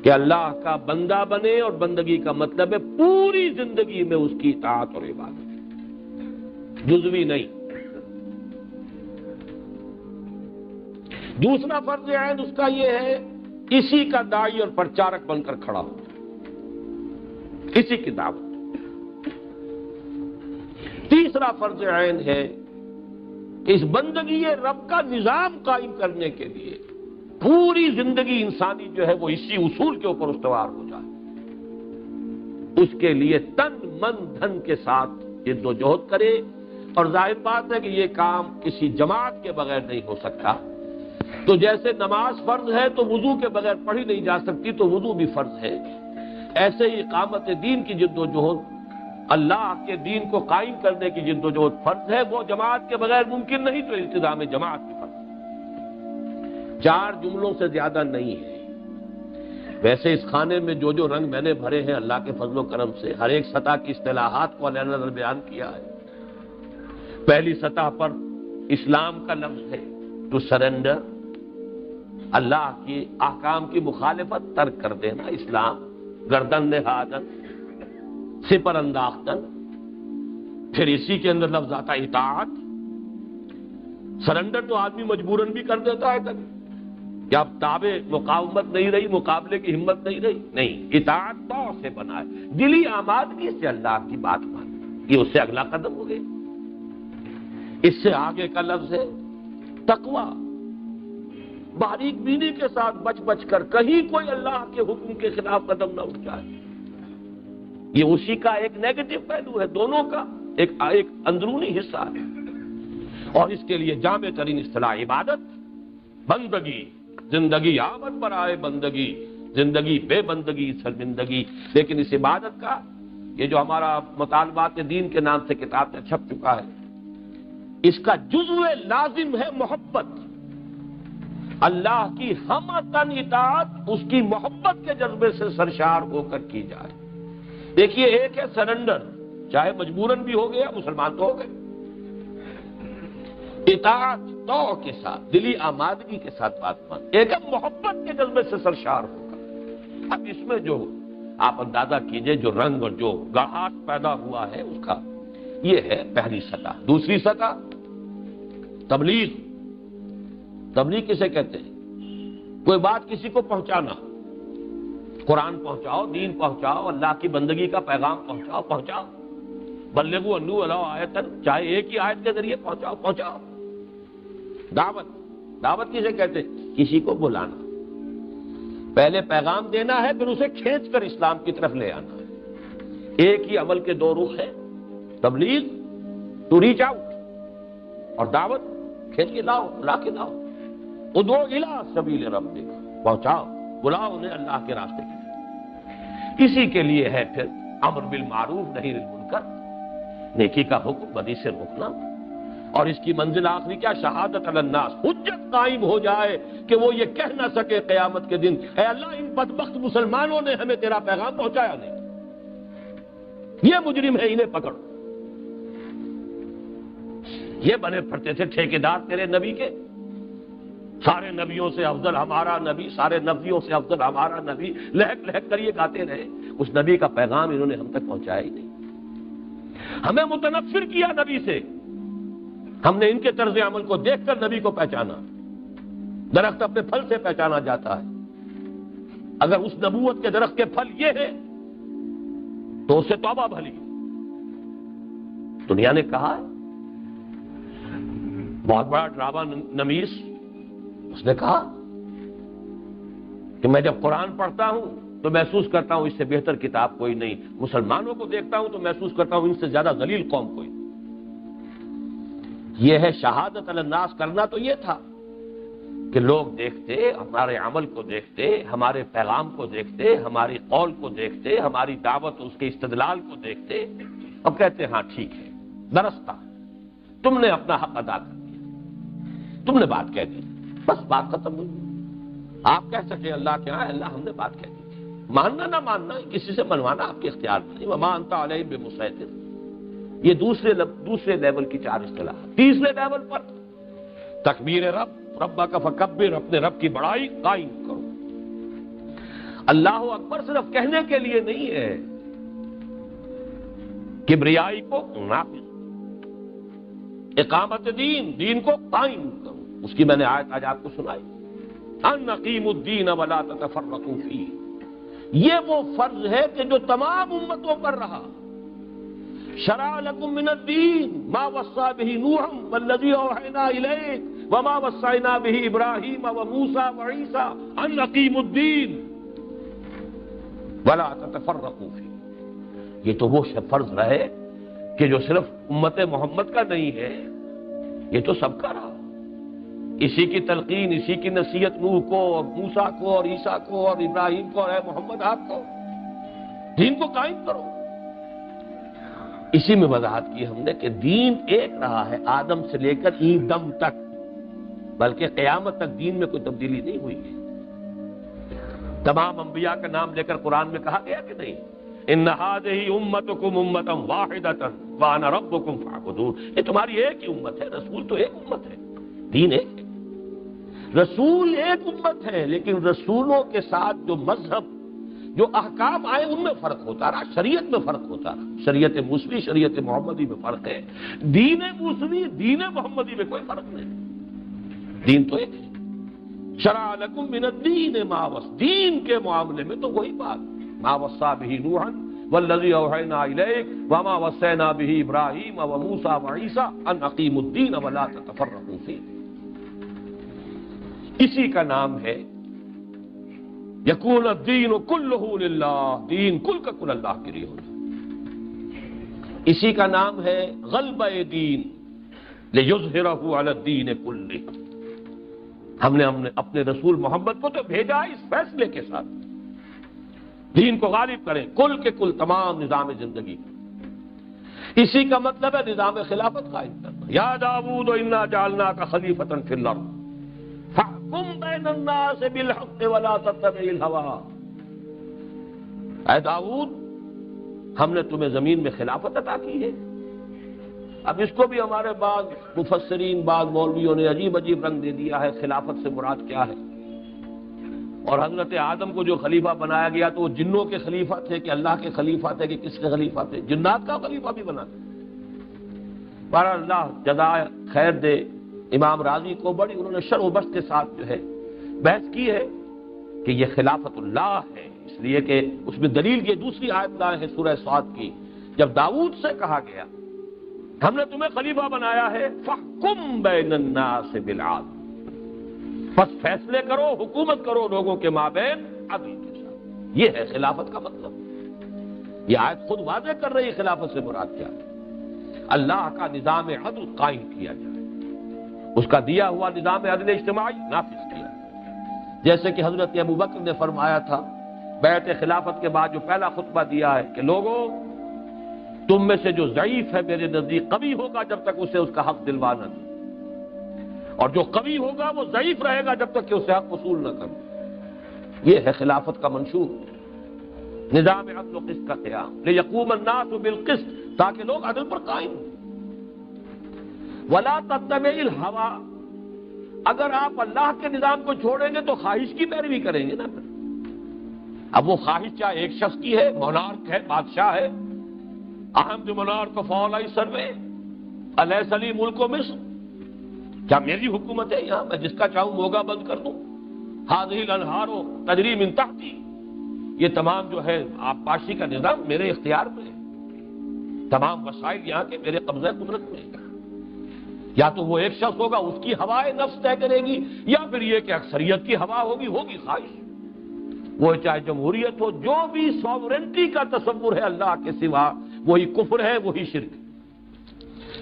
کہ اللہ کا بندہ بنے، اور بندگی کا مطلب ہے پوری زندگی میں اس کی اطاعت اور عبادت، جزوی نہیں۔ دوسرا فرض عین اس کا یہ ہے اسی کا داعی اور پرچارک بن کر کھڑا ہو، اسی کی دعوت۔ تیسرا فرض عین ہے کہ اس بندگی رب کا نظام قائم کرنے کے لیے پوری زندگی انسانی جو ہے وہ اسی اصول کے اوپر استوار ہو جائے، اس کے لیے تن من دھن کے ساتھ جد و جہد کرے۔ اور ظاہر بات ہے کہ یہ کام کسی جماعت کے بغیر نہیں ہو سکتا۔ تو جیسے نماز فرض ہے تو وضو کے بغیر پڑھی نہیں جا سکتی، تو وضو بھی فرض ہے۔ ایسے ہی اقامت دین کی جد و جہد، اللہ کے دین کو قائم کرنے کی جد و جہد فرض ہے، وہ جماعت کے بغیر ممکن نہیں، تو التزام جماعت بھی فرض ہے۔ 4 جملوں سے زیادہ نہیں ہے۔ ویسے اس خانے میں جو جو رنگ میں نے بھرے ہیں اللہ کے فضل و کرم سے، ہر ایک سطح کی اصطلاحات کو علیحدہ بیان کیا ہے۔ پہلی سطح پر اسلام کا لفظ ہے ٹو سرنڈر، اللہ کی احکام کی مخالفت، ترک کر دینا، اسلام، گردن نہادن، سپر انداختن۔ پھر اسی کے اندر لفظ آتا اطاعت۔ سرنڈر تو آدمی مجبوراً بھی کر دیتا ہے کبھی، کہ اب تابع مقاومت نہیں رہی، مقابلے کی ہمت نہیں رہی، نہیں، اطاعت تو سے بنا ہے، دلی آمادگی سے اللہ کی بات مان، یہ اس سے اگلا قدم ہو گیا۔ اس سے آگے کا لفظ ہے تقویٰ، باریک بینی کے ساتھ بچ بچ کر کہیں کوئی اللہ کے حکم کے خلاف قدم نہ اٹھ جائے۔ یہ اسی کا ایک نیگیٹو پہلو ہے، دونوں کا ایک اندرونی حصہ ہے۔ اور اس کے لیے جامع ترین اصطلاح عبادت، بندگی، زندگی آمد پر آئے بندگی، زندگی بے بندگی شرمندگی۔ لیکن اس عبادت کا یہ جو ہمارا مطالبات دین کے نام سے کتاب میں چھپ چکا ہے، اس کا جزو لازم ہے محبت۔ اللہ کی ہم تن اطاعت اس کی محبت کے جذبے سے سرشار ہو کر کی جائے۔ دیکھیے، ایک ہے سرنڈر، چاہے مجبوراً بھی ہو گیا، مسلمان تو ہو گئے، اطاعت تو کے ساتھ، دلی آمادگی کے ساتھ بات مان، ایک محبت کے جذبے سے سرشار ہوگا۔ اب اس میں جو آپ اندازہ کیجئے جو رنگ اور جو گڑھاٹ پیدا ہوا ہے اس کا، یہ ہے پہلی سطح۔ دوسری سطح تبلیغ۔ تبلیغ کسے کہتے ہیں؟ کوئی بات کسی کو پہنچانا، قرآن پہنچاؤ، دین پہنچاؤ، اللہ کی بندگی کا پیغام پہنچاؤ۔ بلغوا عنی ولو آیۃ، چاہے ایک ہی آیت کے ذریعے پہنچاؤ۔ دعوت کسے کہتے ہیں؟ کسی کو بلانا، پہلے پیغام دینا ہے، پھر اسے کھینچ کر اسلام کی طرف لے آنا ہے۔ ایک ہی عمل کے دو رخ ہیں، تبلیغ ٹو ریچ آؤٹ، اور دعوت کھینچ کے لاؤ، بلا کے لاؤ۔ ادعو الی سبیل ربک، پہنچاؤ، بلاؤ انہیں اللہ کے راستے کی طرف۔ اسی کے لیے ہے پھر امر بالمعروف نہی عن المنکر، نیکی کا حکم، بدی سے روکنا، اور اس کی منزل آخری کیا؟ شہادت علی الناس، حجت قائم ہو جائے کہ وہ یہ کہہ نہ سکے قیامت کے دن اے اللہ ان بدبخت مسلمانوں نے ہمیں تیرا پیغام پہنچایا نہیں، یہ مجرم ہے، انہیں پکڑ۔ یہ بنے پھرتے تھے ٹھیکیدار تیرے نبی کے، سارے نبیوں سے افضل ہمارا نبی، سارے نبیوں سے افضل ہمارا نبی، لہک لہک کر یہ گاتے رہے، اس نبی کا پیغام انہوں نے ہم تک پہنچایا ہی نہیں۔ ہمیں متنفر کیا نبی سے، ہم نے ان کے طرز عمل کو دیکھ کر نبی کو پہچانا۔ درخت اپنے پھل سے پہچانا جاتا ہے، اگر اس نبوت کے درخت کے پھل یہ ہیں تو اسے توبہ بھلی۔ دنیا نے کہا ہے، بہت بڑا ڈرامہ نمیس، اس نے کہا کہ میں جب قرآن پڑھتا ہوں تو محسوس کرتا ہوں اس سے بہتر کتاب کوئی نہیں، مسلمانوں کو دیکھتا ہوں تو محسوس کرتا ہوں ان سے زیادہ ذلیل قوم کوئی نہیں۔ یہ ہے شہادت علی الناس کرنا، تو یہ تھا کہ لوگ دیکھتے، ہمارے عمل کو دیکھتے، ہمارے پیغام کو دیکھتے، ہماری قول کو دیکھتے، ہماری دعوت اس کے استدلال کو دیکھتے، اب کہتے ہاں ٹھیک ہے، درستہ تم نے اپنا حق ادا کر دیا، تم نے بات کہہ دی، بس بات ختم ہوئی۔ آپ کہہ سکیں اللہ کے ہاں اللہ ہم نے بات کہہ دی تھی، ماننا نہ ماننا کسی سے منوانا آپ کے اختیار میں نہیں، وما انت علیہم بمسیطر۔ یہ دوسرے لیول کی چار اصطلاح۔ تیسرے لیول پر تکبیر ربک فکبر، اپنے رب کی بڑائی قائم کرو۔ اللہ اکبر صرف کہنے کے لیے نہیں ہے، کبریائی کو نافذ، اقامت دین کو قائم کرو۔ اس کی میں نے آیت آج آپ کو سنائی، ان اقیموا الدین ولا تتفرقوا فیہ۔ یہ وہ فرض ہے کہ جو تمام امتوں پر رہا۔ شرع لکم من الدین ما وصى به نوح والذی اوحینا الیک وما وصینا به ابراہیم وموسیٰ وعیسیٰ ان اقیموا الدین ولا تتفرقوا فیہ۔ یہ تو وہ فرض رہے کہ جو صرف امت محمد کا نہیں ہے، یہ تو سب کا رہا۔ اسی کی تلقین، اسی کی نصیحت نوح کو اور موسیٰ کو اور عیسیٰ کو اور ابراہیم کو اور اے محمد آپ کو، دین کو قائم کرو۔ اسی میں وضاحت کی ہم نے کہ دین ایک رہا ہے آدم سے لے کر این دم تک، بلکہ قیامت تک دین میں کوئی تبدیلی نہیں ہوئی ہے۔ تمام انبیاء کا نام لے کر قرآن میں کہا گیا کہ نہیں، ان هذه امتکم امۃ واحدۃ وانا ربکم فاعبدون۔ یہ تمہاری ایک ہی امت ہے، رسول تو ایک امت ہے، دین ایک ہے، رسول ایک امت ہے، لیکن رسولوں کے ساتھ جو مذہب، جو احکام آئے ان میں فرق ہوتا رہا، شریعت میں فرق ہوتا رہا۔ شریعت موسوی شریعت محمدی میں فرق ہے، دین موسوی دین محمدی میں کوئی فرق نہیں، دین تو ایک ہے۔ شرع لکم من الدین ما وصى، دین کے معاملے میں تو وہی بات، ما وصى به نوحا والذی اوحینا الیک وما وصینا به ابراہیم وموسیٰ وعیسیٰ ان اقیموا الدین ولا تتفرقوا فیہ۔ اسی کا نام ہے یکون الدین کلہ للہ، دین کل کا کل اللہ کے لیے ہونا۔ اسی کا نام ہے غلبہ دین لیظہرہ علی الدین کلہ۔ ہم نے اپنے رسول محمد کو تو بھیجا اس فیصلے کے ساتھ، دین کو غالب کریں کل کے کل تمام نظام زندگی۔ اسی کا مطلب ہے نظام خلافت قائم کرنا۔ یا داؤد انا جعلناک خلیفۃ فی الارض فاحکم بین الناس بالحق ولا تتبع الہویٰ۔ اے داؤد، ہم نے تمہیں زمین میں خلافت عطا کی ہے، اب اس کو بھی ہمارے بعض مفسرین، بعض مولویوں نے عجیب عجیب رنگ دے دیا ہے، خلافت سے مراد کیا ہے؟ اور حضرت آدم کو جو خلیفہ بنایا گیا تو وہ جنوں کے خلیفہ تھے کہ اللہ کے خلیفہ تھے کہ کس کے خلیفہ تھے؟ جنات کا خلیفہ بھی بنا. بہرحال اللہ جزائے خیر دے امام راضی کو، بڑی انہوں نے شرح و بسط کے ساتھ جو ہے بحث کی ہے کہ یہ خلافت اللہ ہے، اس لیے کہ اس میں دلیل یہ دوسری آیت لائے ہیں سورہ صاد کی، جب داؤد سے کہا گیا ہم نے تمہیں خلیفہ بنایا ہے فاحکم بین الناس بالعدل، بس فیصلے کرو، حکومت کرو لوگوں کے مابین عدل کے ساتھ. یہ ہے خلافت کا مطلب. یہ آیت خود واضح کر رہی ہے خلافت سے مراد کیا ہے. اللہ کا نظام عدل قائم کیا جائے، اس کا دیا ہوا نظام عدل اجتماعی نافذ کیا جائے. جیسے کہ حضرت ابوبکر نے فرمایا تھا بیعت خلافت کے بعد جو پہلا خطبہ دیا ہے کہ لوگوں تم میں سے جو ضعیف ہے میرے نزدیک قوی ہوگا جب تک اسے اس کا حق دلوانا نہیں، اور جو قوی ہوگا وہ ضعیف رہے گا جب تک کہ اسے حق وصول نہ کرے. یہ ہے خلافت کا منشور، نظام عدل و قسط کا قیام، لیقوم الناس بالقسط، تاکہ لوگ عدل پر قائم ہوں. ولا تتبع الہویٰ، اگر آپ اللہ کے نظام کو چھوڑیں گے تو خواہش کی پیروی کریں گے نا. پھر اب وہ خواہش چاہے ایک شخص کی ہے، مونارک ہے، بادشاہ ہے، احمد مونارک فولائی سروے الیس لی ملک مصر، کیا میری حکومت ہے یہاں، میں جس کا چاہوں موگا بند کر دوں؟ ہذہ الانہار تجری من تحتی، یہ تمام جو ہے آبپاشی کا نظام میرے اختیار میں ہے، تمام وسائل یہاں کے میرے قبضہ قدرت میں ہے. یا تو وہ ایک شخص ہوگا اس کی ہوائے نفس طے کرے گی، یا پھر یہ کہ اکثریت کی ہوا ہوگی خواہش. وہ چاہے جمہوریت ہو، جو بھی ساورنٹی کا تصور ہے اللہ کے سوا وہی کفر ہے، وہی شرک ہے.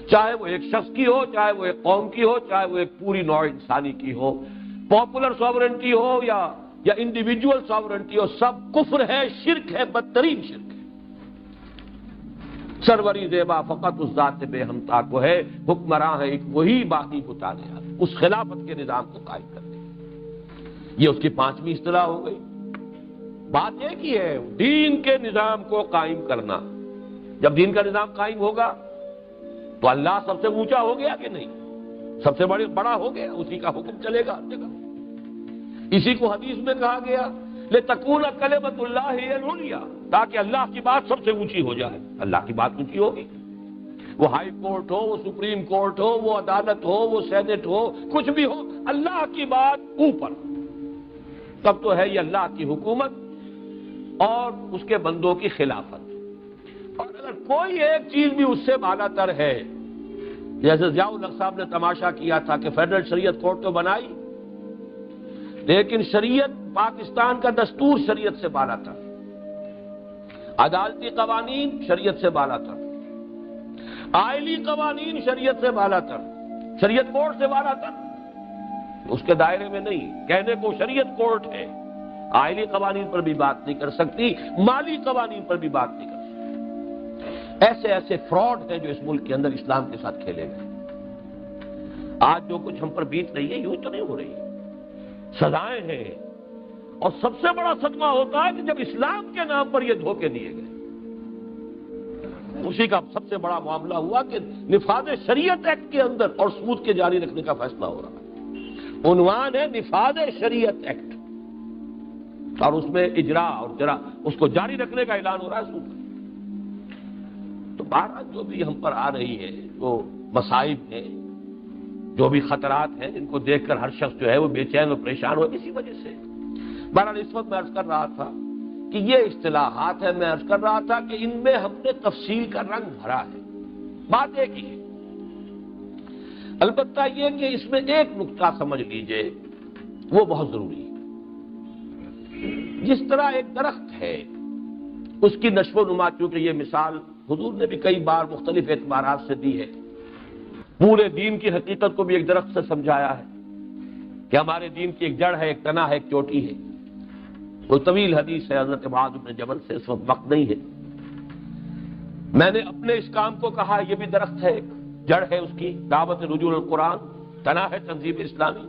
چاہے وہ ایک شخص کی ہو، چاہے وہ ایک قوم کی ہو، چاہے وہ ایک پوری نوع انسانی کی ہو، پاپولر ساورنٹی ہو یا انڈیویجول ساورنٹی ہو، سب کفر ہے، شرک ہے، بدترین شرک ہے. سروری زیبا فقط اس ذات بے ہمتا کو ہے، حکمراں ہے ایک وہی باقی بتانے والا، اس خلافت کے نظام کو قائم کرنے. یہ اس کی 5ویں اصطلاح ہو گئی. بات ایک ہی ہے، دین کے نظام کو قائم کرنا. جب دین کا نظام قائم ہوگا تو اللہ سب سے اونچا ہو گیا کہ نہیں؟ سب سے بڑا ہو گیا، اسی کا حکم چلے گا ہر جگہ. اسی کو حدیث میں کہا گیا لتکون کلمۃ اللہ ہی العلیٰ، تاکہ اللہ کی بات سب سے اونچی ہو جائے. اللہ کی بات اونچی ہوگی، وہ ہائی کورٹ ہو، وہ سپریم کورٹ ہو، وہ عدالت ہو، وہ سینٹ ہو، کچھ بھی ہو، اللہ کی بات اوپر. تب تو ہے یہ اللہ کی حکومت اور اس کے بندوں کی خلافت. اور اگر کوئی ایک چیز بھی اس سے بالا تر ہے، جیسے ضیاء الحق صاحب نے تماشا کیا تھا کہ فیڈرل شریعت کورٹ تو بنائی، لیکن شریعت پاکستان کا دستور شریعت سے بالا تر، عدالتی قوانین شریعت سے بالا تر، آئلی قوانین شریعت سے بالا تر، شریعت کورٹ سے بالا تر. اس کے دائرے میں نہیں. کہنے کو شریعت کورٹ ہے، آئلی قوانین پر بھی بات نہیں کر سکتی، مالی قوانین پر بھی بات نہیں کر سکتی. ایسے فراڈ ہیں جو اس ملک کے اندر اسلام کے ساتھ کھیلے گئے. آج جو کچھ ہم پر بیت رہی ہے یوں تو نہیں ہو رہی، سزائیں ہیں. اور سب سے بڑا صدمہ ہوتا ہے کہ جب اسلام کے نام پر یہ دھوکے دیے گئے. اسی کا سب سے بڑا معاملہ ہوا کہ نفاذ شریعت ایکٹ کے اندر اور سود کے جاری رکھنے کا فیصلہ ہو رہا ہے. عنوان ہے نفاذ شریعت ایکٹ، اور اس میں اجرا اور اس کو جاری رکھنے کا اعلان ہو رہا ہے سود کا. تو بہرحال جو بھی ہم پر آ رہی ہے، جو مصائب ہیں، جو بھی خطرات ہیں، جن کو دیکھ کر ہر شخص جو ہے وہ بے چین اور پریشان ہو، اسی وجہ سے. بہرحال اس وقت میں عرض کر رہا تھا کہ یہ اصطلاحات ہیں، میں عرض کر رہا تھا کہ ان میں ہم نے تفصیل کا رنگ بھرا ہے. بات ایک ہی ہے، البتہ یہ کہ اس میں ایک نقطہ سمجھ لیجئے، وہ بہت ضروری ہے. جس طرح ایک درخت ہے، اس کی نشو و نما، چونکہ یہ مثال حضور نے بھی کئی بار مختلف اعتبارات سے دی ہے، پورے دین کی حقیقت کو بھی ایک درخت سے سمجھایا ہے کہ ہمارے دین کی ایک جڑ ہے، ایک تنا ہے، ایک چوٹی ہے. وہ طویل حدیث ہے حضرت معاذ بن جبل سے، اس وقت وقت نہیں ہے. میں نے اپنے اس کام کو کہا یہ بھی درخت ہے، ایک جڑ ہے اس کی، دعوت رجوع القرآن، تنا ہے تنظیم اسلامی،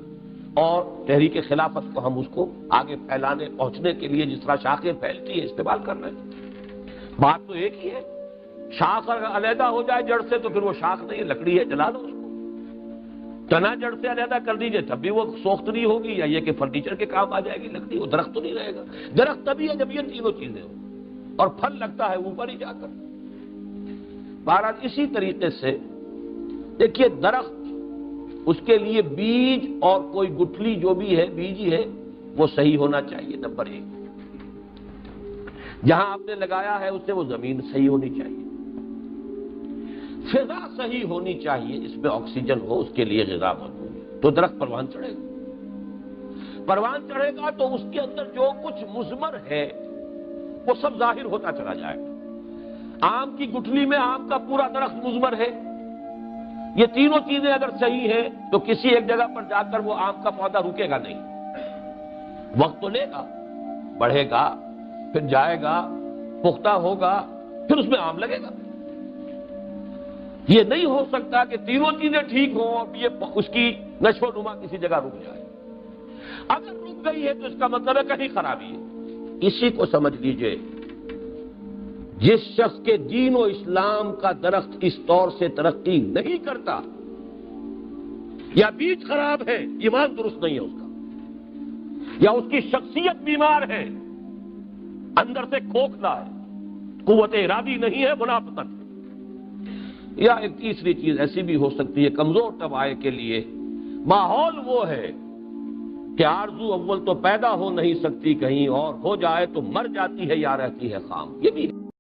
اور تحریک خلافت کو ہم اس کو آگے پھیلانے پہنچنے کے لیے جس طرح شاخیں پھیلتی ہے استعمال کر رہے ہیں. بات تو ایک ہی ہے شاخ اگر علیحدہ ہو جائے جڑ سے تو پھر وہ شاخ نہیں، لکڑی ہے، جلا دو اس کو۔ تنا جڑ سے علیحدہ کر دیجئے تب بھی وہ سوخت نہیں ہوگی، یا یہ کہ فرنیچر کے کام آ جائے گی لکڑی، وہ درخت تو نہیں رہے گا۔ درخت تبھی ہے جب یہ تینوں چیزیں ہوں، اور پھل لگتا ہے اوپر ہی جا کر۔ بہرحال اسی طریقے سے دیکھیے درخت، اس کے لیے بیج اور کوئی گٹھلی جو بھی ہے، بیج ہی ہے، وہ صحیح ہونا چاہیے، نمبر 1۔ جہاں آپ نے لگایا ہے اس سے وہ زمین صحیح ہونی چاہیے، فضا صحیح ہونی چاہیے، اس میں آکسیجن ہو، اس کے لیے غذا موجود ہے، تو درخت پروان چڑھے گا۔ پروان چڑھے گا تو اس کے اندر جو کچھ مضمر ہے وہ سب ظاہر ہوتا چلا جائے گا۔ آم کی گٹھلی میں آم کا پورا درخت مضمر ہے، یہ تینوں چیزیں اگر صحیح ہیں تو کسی ایک جگہ پر جا کر وہ آم کا پودا رکے گا نہیں، وقت تو لے گا، بڑھے گا، پھر جائے گا، پختہ ہوگا، پھر اس میں آم لگے گا۔ یہ نہیں ہو سکتا کہ تینوں چیزیں ٹھیک ہوں اور یہ اس کی نشو و نما کسی جگہ رک جائے۔ اگر رک گئی ہے تو اس کا مطلب ہے کہیں خرابی ہے۔ اسی کو سمجھ لیجئے، جس شخص کے دین و اسلام کا درخت اس طور سے ترقی نہیں کرتا، یا بیج خراب ہے، ایمان درست نہیں ہے اس کا، یا اس کی شخصیت بیمار ہے، اندر سے کھوکھلا ہے، قوت ارادی نہیں ہے، منافقت ہے، یا ایک تیسری چیز ایسی بھی ہو سکتی ہے، کمزور طبقے کے لیے ماحول وہ ہے کہ آرزو اول تو پیدا ہو نہیں سکتی کہیں اور، ہو جائے تو مر جاتی ہے یا رہتی ہے خام، یہ بھی ہے۔